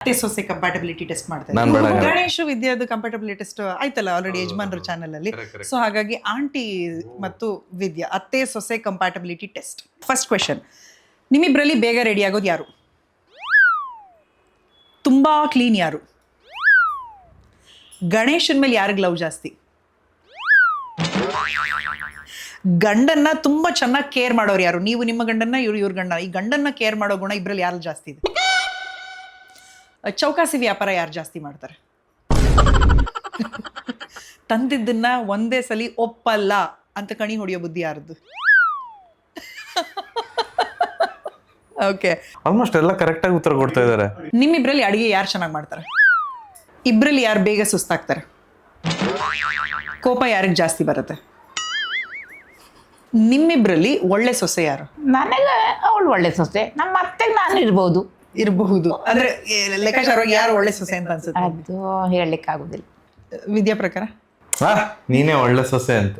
ಅತ್ತೆ ಸೊಸೆ compatibility test ಮಾಡ್ತಾ ನಾನ್ ಬೇಡ ಇದ್ದೀನಿ. ಗಣೇಶ್ ವಿದ್ಯಾದ ಕಂಪ್ಯಾಟಬಿಲಿಟಿ ಟೆಸ್ಟ್ ಆಯ್ತಲ್ಲ ಆಲ್ರೆಡಿ ಯಜಮಾನ್ರ ಚಾನೆಲ್ ಅಲ್ಲಿ. ಸೊ ಹಾಗಾಗಿ ಆಂಟಿ ಮತ್ತು ವಿದ್ಯಾ ಅತ್ತೆ ಸೊಸೆ ಕಂಪ್ಯಾಟಬಿಲಿಟಿ ಟೆಸ್ಟ್. ಫಸ್ಟ್ ಕ್ವೆಶನ್, ನಿಮ್ಮಿಬ್ಬರಲ್ಲಿ ಬೇಗ ರೆಡಿ ಆಗೋದು ಯಾರು? ತುಂಬಾ ಕ್ಲೀನ್ ಯಾರು? ಗಣೇಶನ್ ಮೇಲೆ ಯಾರಿಗೆ ಲವ್ ಜಾಸ್ತಿ? ಗಂಡನ್ನ ತುಂಬಾ ಚೆನ್ನಾಗಿ ಕೇರ್ ಮಾಡೋರು ಯಾರು? ನೀವು ನಿಮ್ಮ ಗಂಡನ್ನ, ಇವ್ರ ಗಂಡ. ಈ ಗಂಡನ್ನ ಕೇರ್ ಮಾಡೋ ಗುಣ ಇಬ್ರಲ್ಲಿ ಯಾರು ಜಾಸ್ತಿ ಇದೆ? ಚೌಕಾಸಿ ವ್ಯಾಪಾರ ಯಾರು ಜಾಸ್ತಿ ಮಾಡ್ತಾರೆ? ತಂದಿದ್ದನ್ನ ಒಂದೇ ಸಲಿ ಒಪ್ಪಲ್ಲ ಅಂತ ಕಣಿ ಹೊಡಿಯೋ ಬುದ್ಧಿ ಯಾರದ್ದು? ಓಕೆ, ಆಲ್ಮೋಸ್ಟ್ ಎಲ್ಲ ಕರೆಕ್ಟ್ ಆಗಿ ಉತ್ತರ ಕೊಡ್ತಾ ಇದ್ದಾರೆ. ನಿಮ್ಮಿಬ್ರಲ್ಲಿ ಅಡಿಗೆ ಯಾರು ಚೆನ್ನಾಗಿ ಮಾಡ್ತಾರೆ? ಇಬ್ರಲ್ಲಿ ಯಾರು ಬೇಗ ಸುಸ್ತಾಗ್ತಾರೆ? ಕೋಪ ಯಾರಿಗೆ ಜಾಸ್ತಿ ಬರುತ್ತೆ? ನಿಮ್ಮಿಬ್ರಲ್ಲಿ ಒಳ್ಳೆ ಸೊಸೆ ಯಾರು? ನನಗೆ ಅವಳು ಒಳ್ಳೆ ಸೊಸೆ, ನಮ್ಮ ಅತ್ತೆಗೆ ನಾನು ಇರ್ಬೋದು. ಇರಬಹುದು ಅಂದ್ರೆ ಲೆಕ್ಕಾಚಾರವಾಗಿ ಯಾರು ಒಳ್ಳೆ ಸೊಸೆ ಅಂತ ಅನ್ಸುತ್ತೆ? ಅದು ಹೇಳಲಿಕ್ಕಾಗೋದಿಲ್ಲ. ವಿದ್ಯಾ ಪ್ರಕಾರ ನೀನೇ ಒಳ್ಳೆ ಸೊಸೆ ಅಂತ.